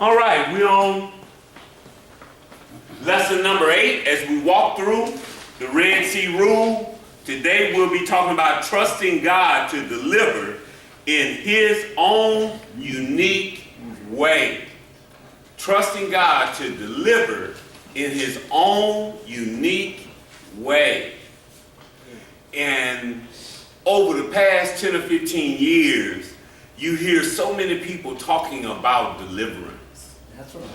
All right, we're on lesson number 8 as we walk through the Red Sea Rule. Today we'll be talking about trusting God to deliver in His own unique way. Trusting God to deliver in His own unique way. And over the past 10 or 15 years, you hear so many people talking about deliverance. That's right.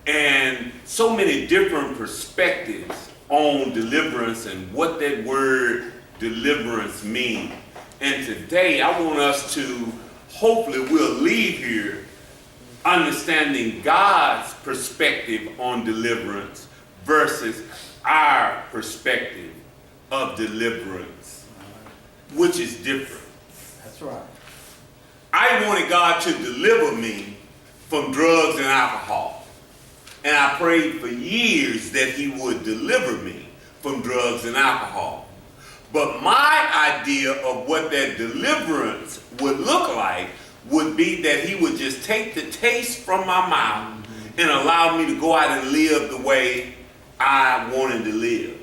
And so many different perspectives on deliverance and what that word deliverance means. And today I want us to, hopefully we'll leave here understanding God's perspective on deliverance versus our perspective of deliverance, which is different. That's right. I wanted God to deliver me from drugs and alcohol. And I prayed for years that He would deliver me from drugs and alcohol. But my idea of what that deliverance would look like would be that He would just take the taste from my mouth and allow me to go out and live the way I wanted to live.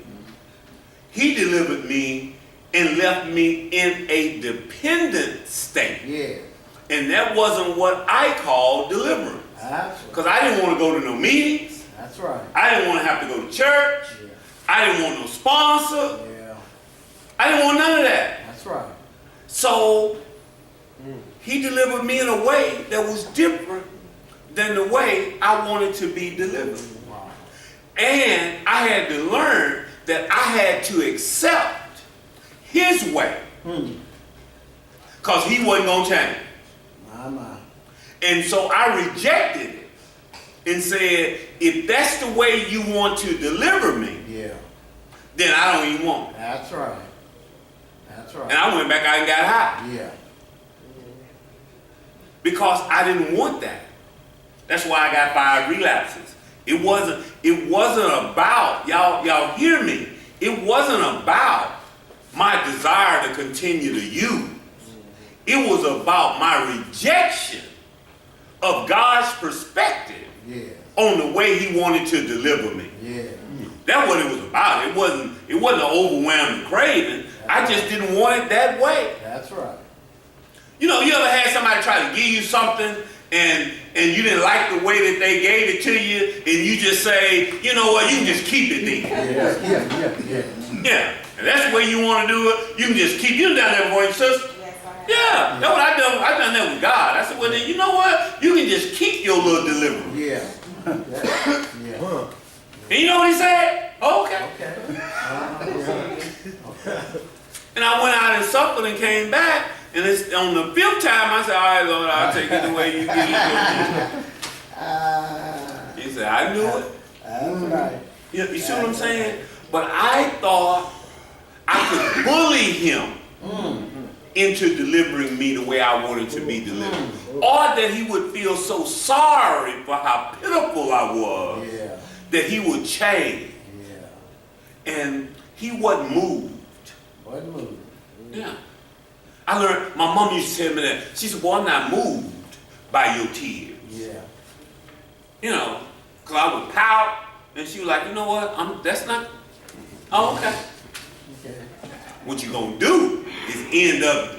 He delivered me and left me in a dependent state. Yeah. And that wasn't what I called deliverance. Because I didn't want to go to no meetings. That's right. I didn't want to have to go to church. Yeah. I didn't want no sponsor. Yeah. I didn't want none of that. That's right. So He delivered me in a way that was different than the way I wanted to be delivered. Wow. And I had to learn that I had to accept His way. Because He wasn't going to change. My. And so I rejected it and said, if that's the way you want to deliver me, Yeah. then I don't even want it. That's right. That's right. And I went back out and got high. Yeah. Because I didn't want that. That's why I got 5 relapses. It wasn't about, y'all hear me, it wasn't about my desire to continue to use. It was about my rejection of God's perspective on the way He wanted to deliver me. Yeah. That's what it was about. It wasn't an overwhelming craving. I just didn't want it that way. That's right. You know, you ever had somebody try to give you something and you didn't like the way that they gave it to you, and you just say, you know what, you can just keep it then. Yeah. And that's the way you want to do it. You can just keep you down there for your sister. Yeah, that's what I done. I done that with God. I said, well, then you know what? You can just keep your little deliverance. Yeah. Yeah. And you know what He said? Okay. Okay. And I went out and suffered and came back. And it's on the 5th time, I said, all right, Lord, I'll take it the way you give it. He said, I knew it. That's right. You see what I'm saying? But I thought I could bully Him into delivering me the way I wanted to be delivered. Or that He would feel so sorry for how pitiful I was that He would change. Yeah. And He wasn't moved. Wasn't moved. Yeah. I learned, my mom used to tell me that. She said, well, I'm not moved by your tears. Yeah. You know, because I would pout, and she was like, you know what, that's not, oh, okay. Okay. What you gonna do is end up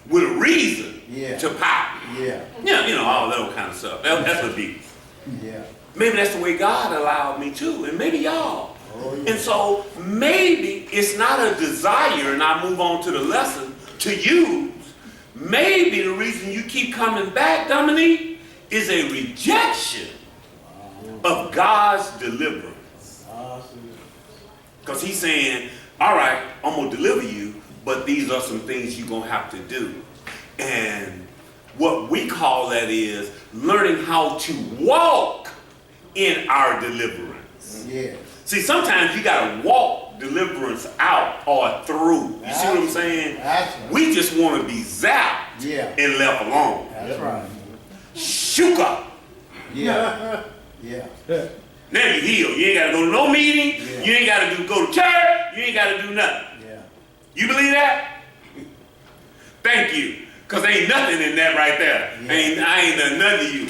with a reason to pout. Yeah. Yeah, you know, all that kind of stuff. That's abuse. Yeah. Maybe that's the way God allowed me to, and maybe y'all. Oh, yeah. And so maybe it's not a desire, and I move on to the lesson, to use. Maybe the reason you keep coming back, Dominique, is a rejection of God's deliverance. Because He's saying, all right, I'm going to deliver you, but these are some things you're going to have to do. And what we call that is learning how to walk in our deliverance. Yeah. See, sometimes you got to walk deliverance out or through. You see what I'm saying? That's right. We just want to be zapped and left alone. That's right. Shook up. Yeah. Yeah. Now you healed. You ain't got to go to no meeting. Yeah. You ain't got to go to church. You ain't got to do nothing. Yeah. You believe that? Thank you. Because ain't nothing in that right there. Yeah. I ain't done nothing to you.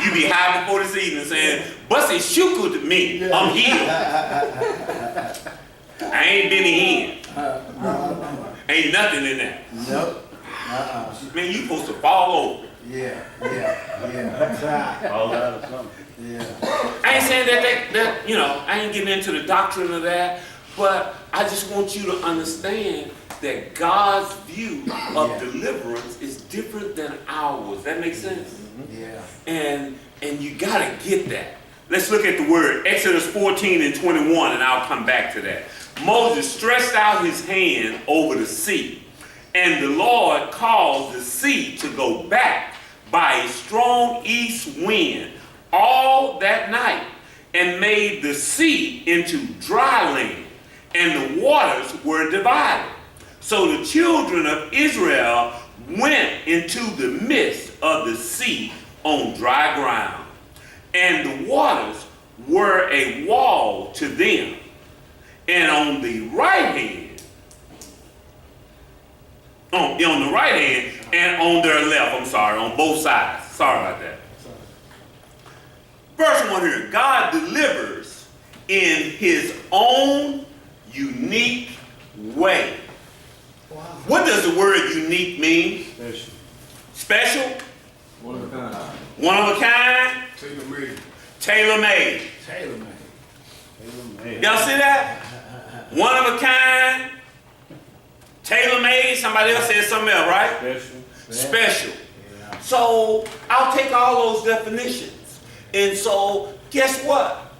You be high before this evening saying, Bussey shuku to me. I'm healed. I ain't been in. Ain't nothing in there. Nope. Man, you supposed to fall over. Yeah. That's right. All that or something. Yeah. I ain't saying that, you know, I ain't getting into the doctrine of that, but I just want you to understand that God's view of deliverance is different than ours. That makes sense? Yeah. And you gotta get that. Let's look at the word, Exodus 14 and 21, and I'll come back to that. Moses stretched out his hand over the sea, and the Lord caused the sea to go back by a strong east wind all that night, and made the sea into dry land, and the waters were divided. So the children of Israel went into the midst of the sea on dry ground, and the waters were a wall to them. And on the right hand, on the right hand, and on their left, on both sides. Sorry about that. First one here, God delivers in his own unique way. Wow. What does the word unique mean? Special. Special? One of a kind. One of a kind? Tailor-made. Tailor-made. Tailor-made. Y'all see that? One of a kind, tailor-made. Somebody else said something else, right? Special. Special. Yeah. So I'll take all those definitions. And so guess what?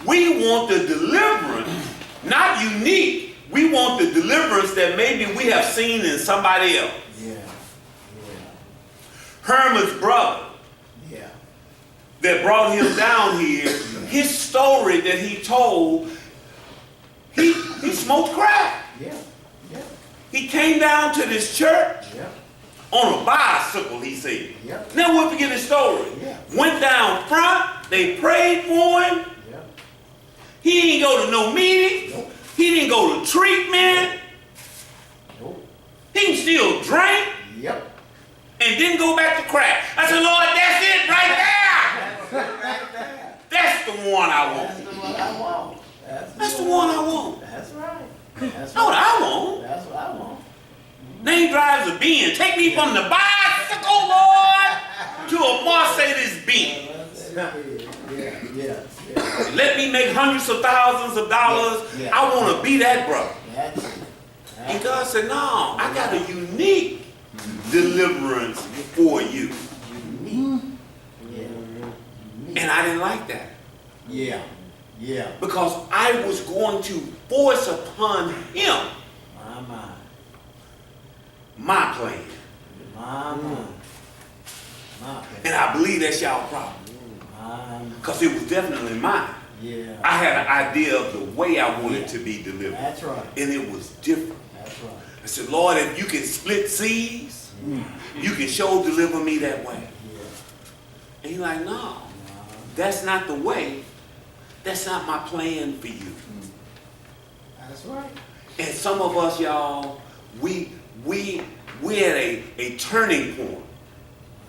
We want the deliverance, not unique. We want the deliverance that maybe we have seen in somebody else. Yeah. Herman's brother Yeah. that brought him down here, his story that he told, he smoked crack. Yeah. He came down to this church Yeah. on a bicycle, he said. Yeah. Never will forget his story. Yeah. Went down front, they prayed for him. Yeah. He didn't go to no meeting. Nope. He didn't go to treatment. Nope. He can still drink Yep. and didn't go back to crack. I said, Lord, that's it right there. That's it right there. That's the one I That's want. the one I want. That's the one I want. That's right. That's That's what I want. That's what I want. Name drives a Benz. Take me from the bicycle, Lord, to a Mercedes Benz. Yeah. Let me make hundreds of thousands of dollars. Yeah. I want to be that brother. That's it. And God said, no, I got a unique deliverance for you. Yeah. And I didn't like that. Yeah. Because I was going to force upon him my plan. And I believe that's y'all problem. Because it was definitely mine. Yeah. I had an idea of the way I wanted to be delivered. That's right. And it was different. That's right. I said, Lord, if you can split seas, you can deliver me that way. Yeah. And he's like, no, that's not the way. That's not my plan for you. That's right. And some of us, y'all, we're at a turning point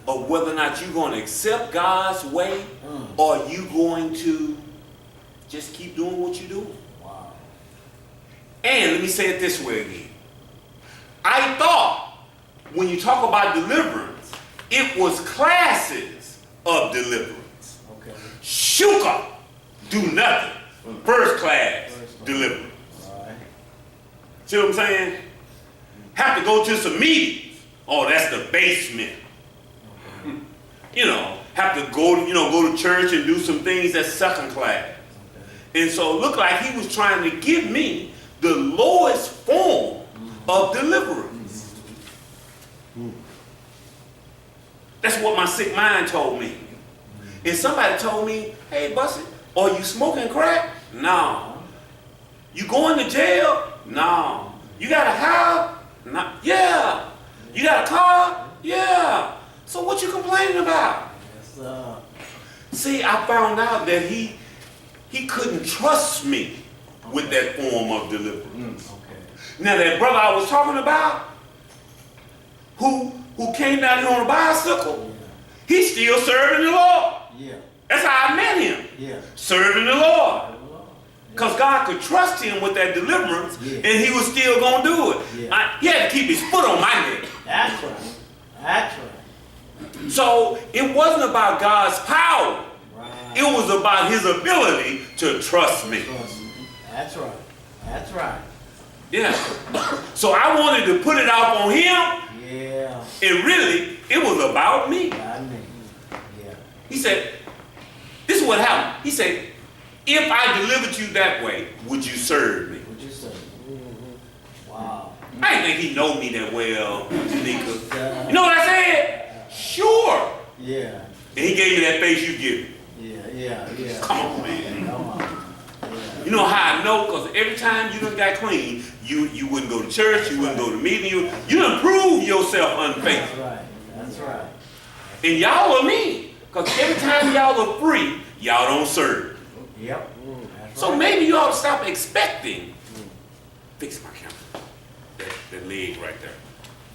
of whether or not you're going to accept God's way or you going to just keep doing what you're doing. Wow. And let me say it this way again. I thought when you talk about deliverance, it was classes of deliverance. Okay. Shuka, do nothing. First class deliverance. All right. See what I'm saying? Have to go to some meetings. Oh, that's the basement. Okay. You know, have to go to church and do some things that's second class. Okay. And so it looked like he was trying to give me the lowest form of deliverance. That's what my sick mind told me. And somebody told me, hey, Bussey, are you smoking crack? No. You going to jail? No. You got a house? No. Yeah. You got a car? Yeah. So what you complaining about? Yes, See, I found out that he couldn't trust me with that form of deliverance. Okay. Now that brother I was talking about, who came down here on a bicycle, He's still serving the Lord. Yeah. That's how I met him. Yeah. Serving the Lord. Yeah. Because God could trust him with that deliverance, Yeah. and he was still going to do it. Yeah. He had to keep his foot on my neck. That's right. That's right. So it wasn't about God's power. Right. It was about his ability to trust me. Trust me. That's right. That's right. Yeah. So I wanted to put it off on him. Yeah. And really, it was about me. I mean. Yeah. He said, this is what happened. He said, if I delivered you that way, would you serve me? What you say? Mm-hmm. Wow. I didn't think he know me that well, Tanika. You know what I said? Sure. Yeah. And he gave me that face you give me. Yeah. Come on, man. Come on. Yeah. You know how I know? Because every time you done got clean, you wouldn't go to church, you wouldn't go to meeting, you done prove yourself unfaithful. That's right. That's right. And y'all are me. Because every time y'all are free, y'all don't serve. Yep. That's So right. maybe you ought to stop expecting. Fix my camera. That leg right there.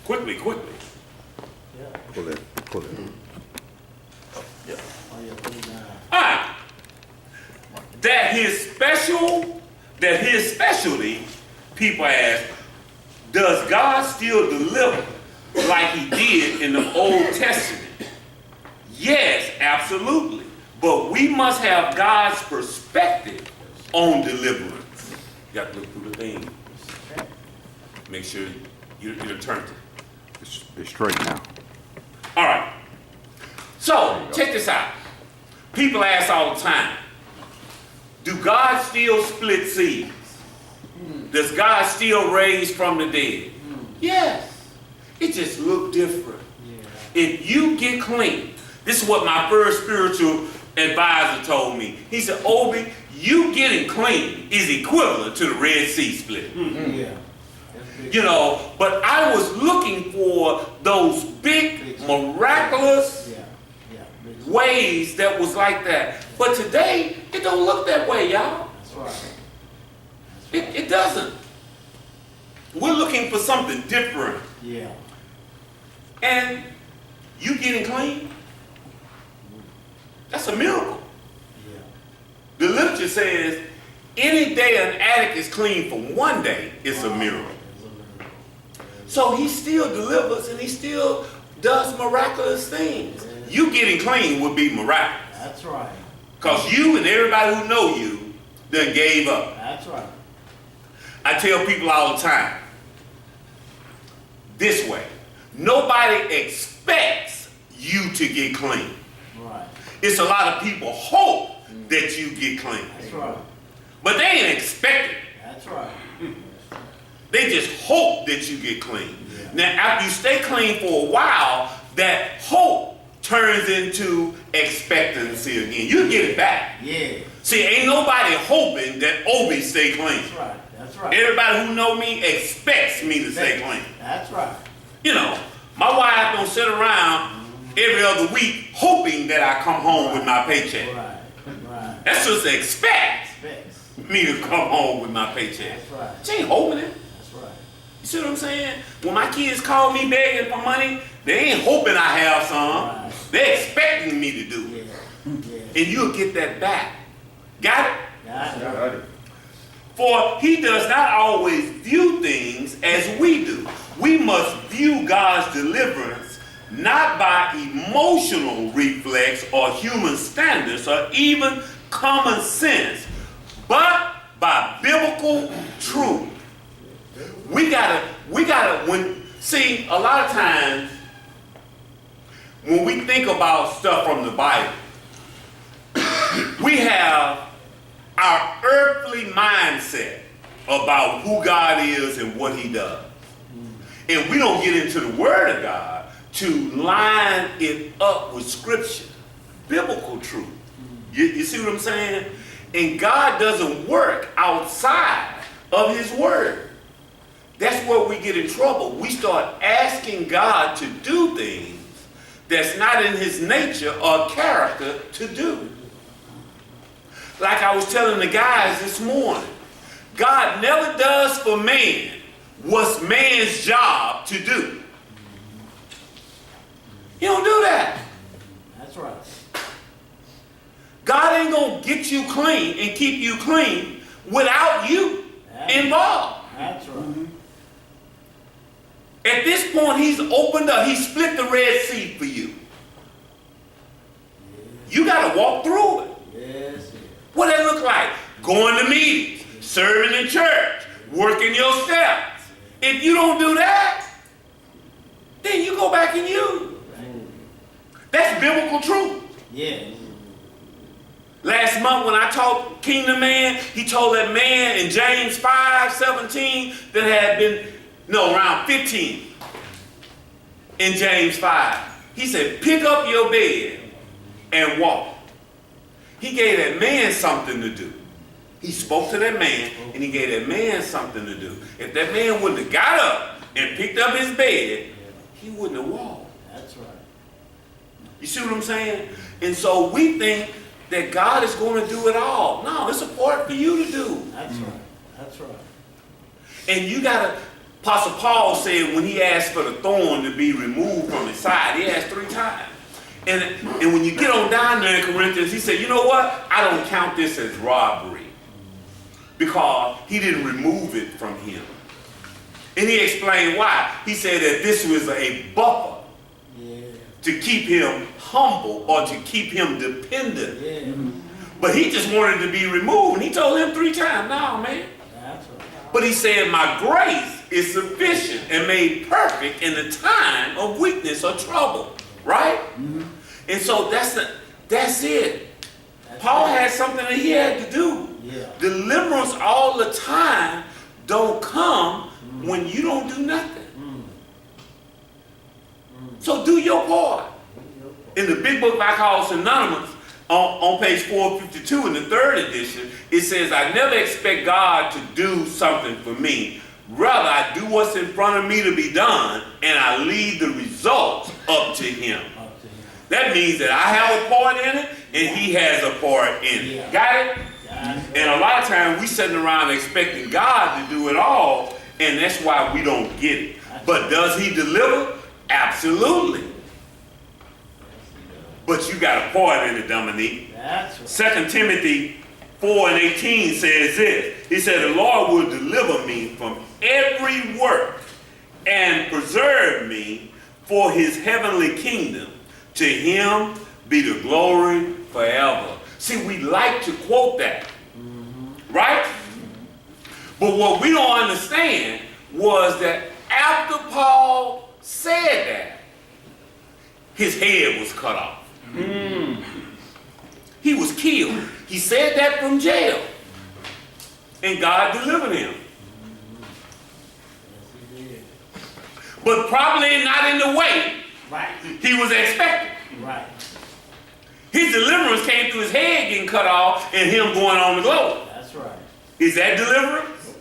Quickly. Yeah. Pull it. Oh, yeah. Put it down. All right. That his specialty, people ask, does God still deliver like he did in the Old Testament? Yes, absolutely. But we must have God's perspective on deliverance. You got to look through the thing. Make sure you're turned it. It's straight now. All right. So, check this out. People ask all the time, do God still split seas? Does God still raise from the dead? Yes. It just look different. Yeah. If you get clean, this is what my first spiritual advisor told me. He said, Obie, you getting clean is equivalent to the Red Sea split. Yeah. You know, but I was looking for those big, miraculous Yeah. ways that was like that. But today, it don't look that way, y'all. That's right. It doesn't. We're looking for something different. Yeah. And you getting clean, that's a miracle. Yeah. The literature says any day an addict is clean for one day, it's a miracle. So he still delivers and he still does miraculous things. You getting clean would be miraculous. That's right. Because you and everybody who know you done gave up. That's right. I tell people all the time, this way, nobody expects you to get clean. Right. It's a lot of people hope that you get clean. That's right. But they ain't expect it. That's right. They just hope that you get clean. Yeah. Now, after you stay clean for a while, that hope turns into expectancy again. You get it back. Yeah. See, ain't nobody hoping that Obie stay clean. That's right. That's right. Everybody who know me expects me to stay clean. That's right. You know, my wife don't sit around every other week hoping that I come home with my paycheck. Right. Right. That's just expect Specs. me to come home with my paycheck. That's right. She ain't hoping it. That's right. You see what I'm saying? When my kids call me begging for money, they ain't hoping I have some. Right. They're expecting me to do it. Yeah. Yeah. And you'll get that back. Got it? Got it. For he does not always view things as we do. We must view God's deliverance not by emotional reflex or human standards or even common sense, but by biblical truth. We gotta, see, a lot of times when we think about stuff from the Bible, we have our earthly mindset about who God is and what he does. And we don't get into the Word of God to line it up with Scripture, biblical truth. You see what I'm saying? And God doesn't work outside of his Word. That's where we get in trouble. We start asking God to do things that's not in his nature or character to do. Like I was telling the guys this morning, God never does for man what's man's job to do. He don't do that. God ain't going to get you clean and keep you clean without you involved. That's right. At this point, he's opened up. He split the Red Sea for you. You got to walk through it. Yes. What that look like? Going to meetings, serving in church, working your steps. If you don't do that, then you go back and you. That's biblical truth. Yeah. Last month when I taught Kingdom Man, he told that man in James 5:17 that had been, around 15 in James 5. He said, pick up your bed and walk. He gave that man something to do. He spoke to that man and he gave that man something to do. If that man wouldn't have got up and picked up his bed, he wouldn't have walked. That's right. You see what I'm saying? And so we think that God is going to do it all. No, it's a part for you to do. That's right. That's right. And you got to, Apostle Paul said when he asked for the thorn to be removed from his side, he asked 3 times. And when you get on down there in Corinthians, he said, you know what? I don't count this as robbery because he didn't remove it from him. And he explained why. He said that this was a buffer to keep him humble or to keep him dependent. Yeah. But he just wanted to be removed. And he told him 3 times, no, man. That's right. But he said, my grace is sufficient and made perfect in the time of weakness or trouble. Right? Mm-hmm. And so that's it. That's Paul right. had something that he had to do. Yeah. Deliverance all the time don't come when you don't do nothing. So do your part. In the big book I call Synonymous, on page 452 in the 3rd edition, it says, I never expect God to do something for me. Rather, I do what's in front of me to be done, and I leave the results up to him. That means that I have a part in it, and he has a part in it. Yeah. Got it? That's right. And a lot of times we sitting around expecting God to do it all, and that's why we don't get it. But does he deliver? Absolutely. But you got a part in it, Dominique. That's right. 2 Timothy 4:18 says this. He said, the Lord will deliver me from every work and preserve me for his heavenly kingdom. To him be the glory forever. See, we like to quote that. Right? But what we don't understand was that after Paul said that, his head was cut off. He was killed. He said that from jail. And God delivered him. Yes, he did. But probably not in the way Right. he was expecting. Right. His deliverance came through his head getting cut off and him going on the globe. That's right. Is that deliverance?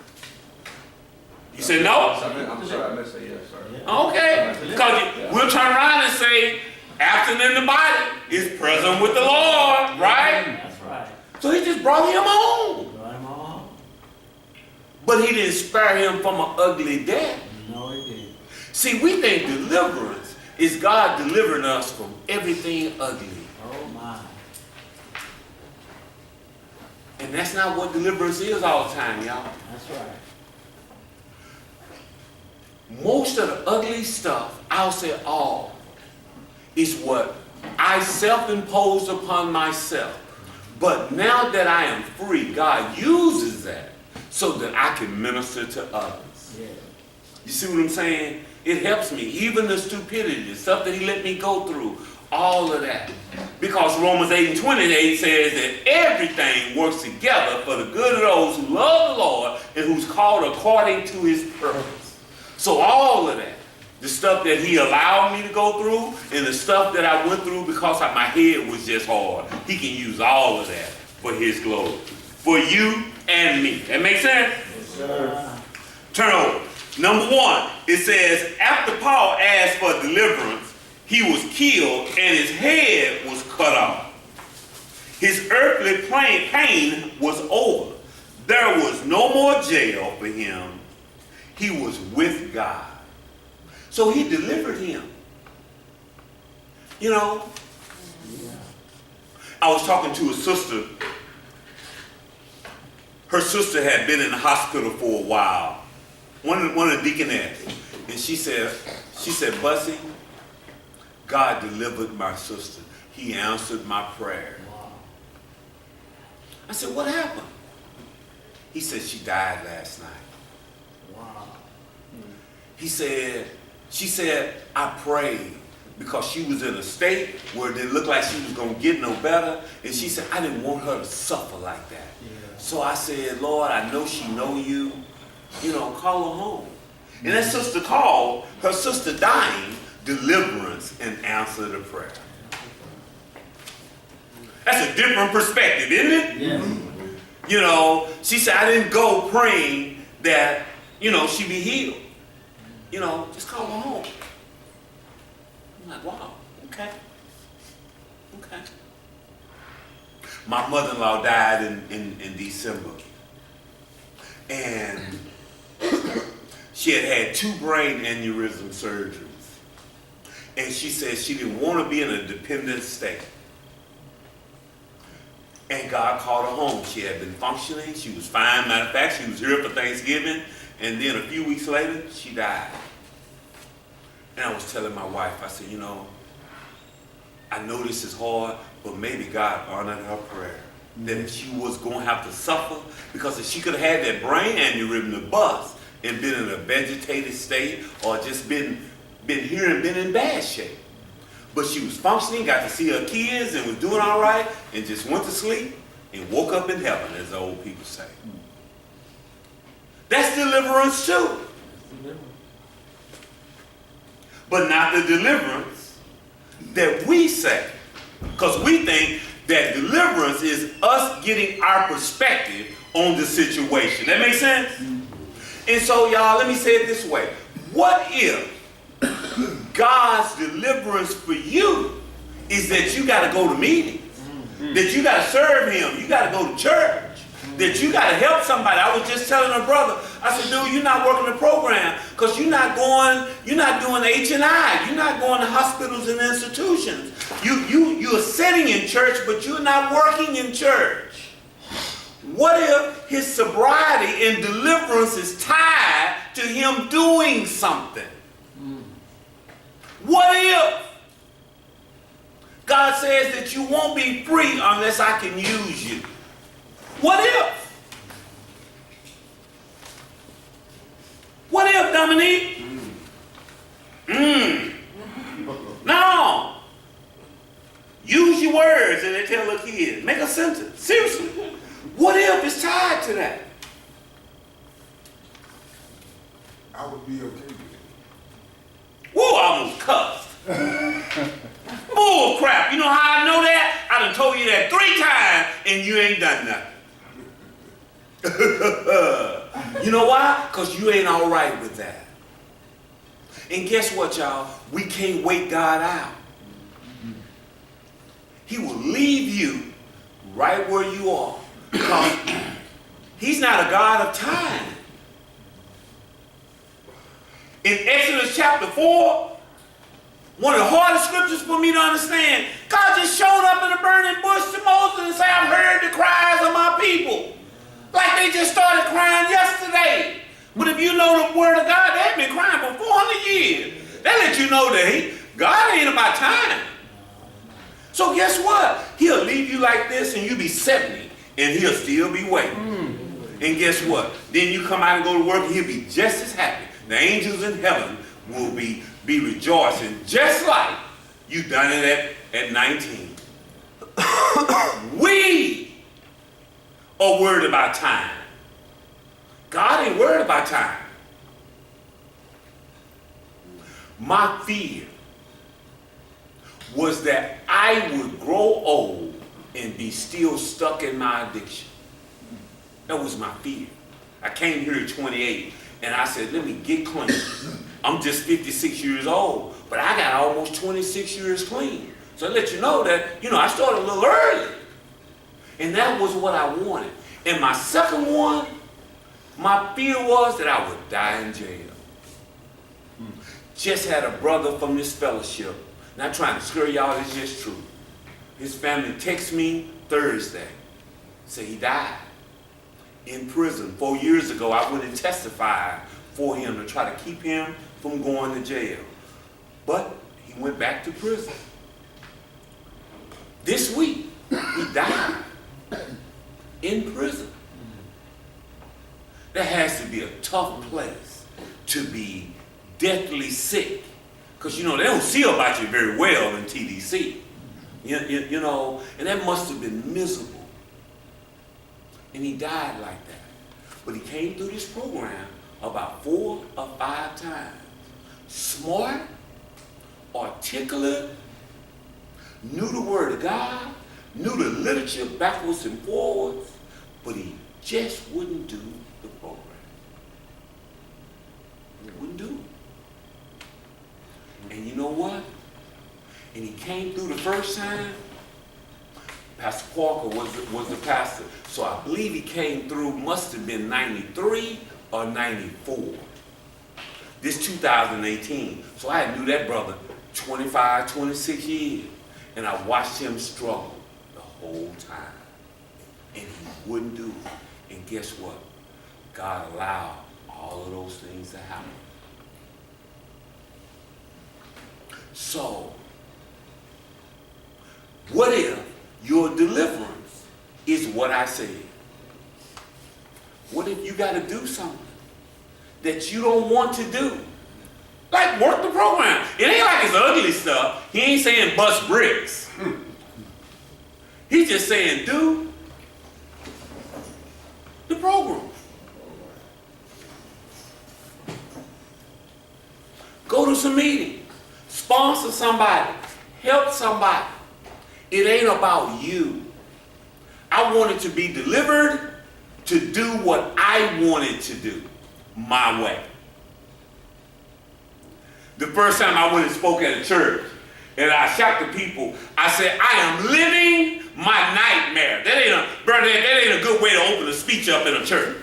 You said no? I'm sorry, I missed it, yes, sir. Yeah. Okay. Because we'll turn around and say, absent in the body is present with the Lord, right? That's right. So he just brought him home. Brought him on. But he didn't spare him from an ugly death. No, he didn't. See, we think deliverance is God delivering us from everything ugly. Oh, my. And that's not what deliverance is all the time, y'all. That's right. Most of the ugly stuff, I'll say all, is what I self-imposed upon myself. But now that I am free, God uses that so that I can minister to others. Yeah. You see what I'm saying? It helps me. Even the stupidity, the stuff that he let me go through, all of that. Because Romans 8:28 says that everything works together for the good of those who love the Lord and who's called according to his purpose. So all of that, the stuff that he allowed me to go through and the stuff that I went through because my head was just hard, he can use all of that for his glory. For you and me. That make sense? Yes, sir. Turn over. Number 1, it says, after Paul asked for deliverance, he was killed and his head was cut off. His earthly pain was over. There was no more jail for him. He was with God. So he delivered him. You know, I was talking to a sister. Her sister had been in the hospital for a while. One of the deaconesses. And she said, Bussey, God delivered my sister. He answered my prayer. Wow. I said, what happened? He said, she died last night. Wow. She said, I prayed because she was in a state where it didn't look like she was going to get no better. And she said, I didn't want her to suffer like that. Yeah. So I said, Lord, I know she know you. Call her home. And that sister called, her sister dying, deliverance, and answered the prayer. That's a different perspective, isn't it? Yes. She said, I didn't go praying that, she be healed. Just call her home. I'm like, wow, okay. My mother-in-law died in December. And she had 2 brain aneurysm surgeries. And she said she didn't want to be in a dependent state. And God called her home. She had been functioning. She was fine. Matter of fact, she was here for Thanksgiving. And then a few weeks later, she died. And I was telling my wife, I said, I know this is hard, but maybe God honored her prayer. That if she was going to have to suffer, because if she could have had that brain aneurysm to bust and been in a vegetated state or just been here and been in bad shape. But she was functioning, got to see her kids and was doing all right and just went to sleep and woke up in heaven, as the old people say. That's deliverance too. But not the deliverance that we say. Because we think that deliverance is us getting our perspective on the situation. That makes sense? And so, y'all, let me say it this way. What if God's deliverance for you is that you got to go to meetings, that you got to serve Him, you got to go to church, that you got to help somebody? I was just telling a brother, I said, dude, you're not working the program because you're not doing H&I, you're not going to hospitals and institutions. You're sitting in church, but you're not working in church. What if his sobriety and deliverance is tied to him doing something? What if God says that you won't be free unless I can use you? What if? What if, Dominique? No. Use your words, and they tell little kids. Make a sentence. Seriously. What if it's tied to that? I would be okay with it. Whoa, I almost cussed. Bull crap. You know how I know that? I done told you that 3 times, and you ain't done nothing. You know why? Because you ain't all right with that. And guess what, y'all? We can't wait God out. He will leave you right where you are. Because He's not a God of time. In Exodus chapter 4, one of the hardest scriptures for me to understand, God just showed up in a burning bush to Moses and said, I've heard the cries of my people. Like they just started crying yesterday. But if you know the word of God, they've been crying for 400 years. That lets you know that God ain't about time. So guess what? He'll leave you like this and you be 70 and He'll still be waiting. And guess what? Then you come out and go to work and He'll be just as happy. The angels in heaven will be rejoicing just like you done it at 19. We are worried about time. God ain't worried about time. My fear was that I would grow old and be still stuck in my addiction. That was my fear. I came here at 28 and I said, let me get clean. I'm just 56 years old, but I got almost 26 years clean. So I let you know that, I started a little early. And that was what I wanted. And my second one, my fear was that I would die in jail. Just had a brother from this fellowship, not trying to scare y'all, it's just true. His family texted me Thursday. Say he died in prison. 4 years ago, I went and testified for him to try to keep him from going to jail. But he went back to prison. This week, he died in prison. That has to be a tough place to be deathly sick. Because, you know, they don't see about you very well in TDC. You know, and that must have been miserable. And he died like that. But he came through this program about 4 or 5 times. Smart, articulate, knew the Word of God, knew the literature backwards and forwards, but he just wouldn't do the program. He wouldn't do it. And you know what? And he came through the first time. Pastor Parker was the pastor. So I believe he came through, must have been 93 or 94. This 2018. So I knew that brother 25, 26 years. And I watched him struggle the whole time. And he wouldn't do it. And guess what? God allowed all of those things to happen. So, what if your deliverance is what I said? What if you got to do something that you don't want to do? Like work the program. It ain't like it's ugly stuff. He ain't saying bust bricks. He's just saying do the program. Go to some meetings. Sponsor somebody. Help somebody. It ain't about you. I wanted to be delivered to do what I wanted to do, my way. The first time I went and spoke at a church, and I shouted to people, I said, I am living my nightmare. That ain't a good way to open a speech up in a church.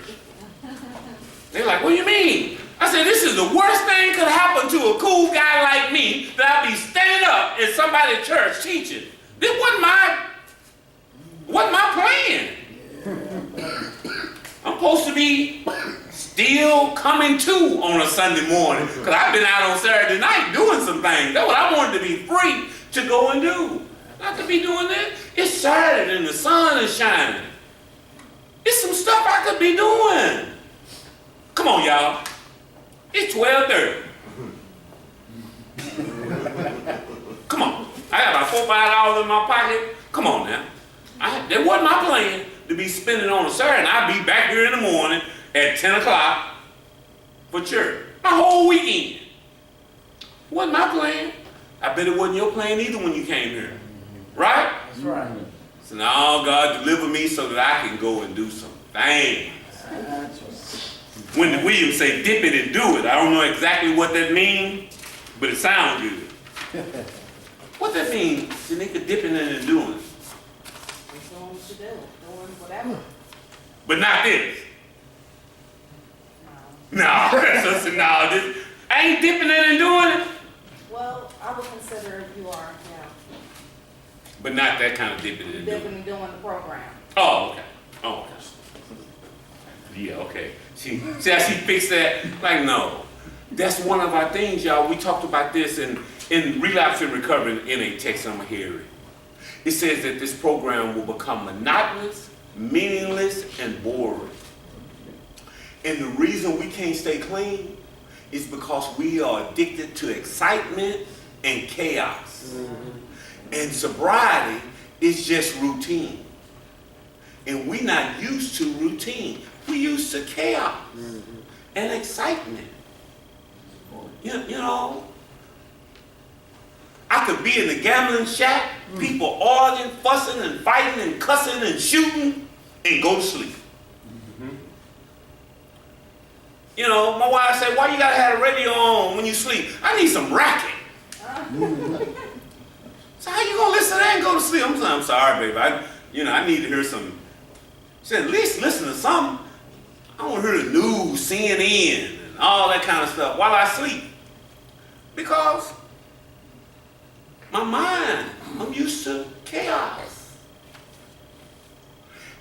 They're like, what do you mean? I said, this is the worst thing could happen to a cool guy like me, that I'd be standing up in somebody's church teaching. This wasn't my plan. I'm supposed to be still coming to on a Sunday morning, because I've been out on Saturday night doing some things. That's what I wanted to be free to go and do. Not to be doing that. It's Saturday and the sun is shining. It's some stuff I could be doing. Come on, y'all. It's 12:30. Come on. I got about $4 or $5 in my pocket. Come on now. That wasn't my plan to be spending on a Saturday. And I'd be back here in the morning at 10 o'clock for church. My whole weekend. Wasn't my plan. I bet it wasn't your plan either when you came here. Right? That's right. So now God deliver me so that I can go and do some things. When the Williams say dip it and do it, I don't know exactly what that means, but it sounds good. What that means, Shanika, dipping in and doing it. Doing what you do, doing whatever. But not this. No. No, I ain't dipping in and doing it. Well, I would consider you are, yeah. But not that kind of dipping in and doing it. Dipping and doing the program. Oh, okay. Oh, okay. Yeah, okay. See how she fixed that? Like, no. That's one of our things, y'all. We talked about this in Relapse and Recovery in a text I'm hearing. It says that this program will become monotonous, meaningless, and boring. And the reason we can't stay clean is because we are addicted to excitement and chaos. And sobriety is just routine. And we're not used to routine. We're used to chaos and excitement. You know, I could be in the gambling shack, people arguing, fussing, and fighting, and cussing, and shooting, and go to sleep. You know, my wife said, why you gotta have the radio on when you sleep? I need some racket. So how you gonna listen to that and go to sleep? I'm sorry, baby. I need to hear some. She said, at least listen to something. I don't want to hear the news, CNN, and all that kind of stuff while I sleep. Because my mind. I'm used to chaos.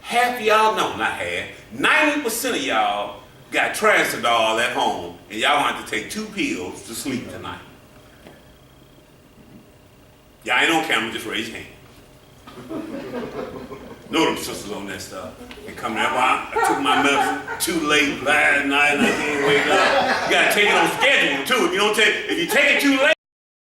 Half of y'all, no, not half, 90% of y'all got Transodol at home, and y'all have to take 2 pills to sleep tonight. Y'all ain't on camera, just raise your hand. Know them sisters on that stuff. They come there, well, I took my medicine too late last night and I can't wake up. You gotta take it on schedule too. If you take it too late,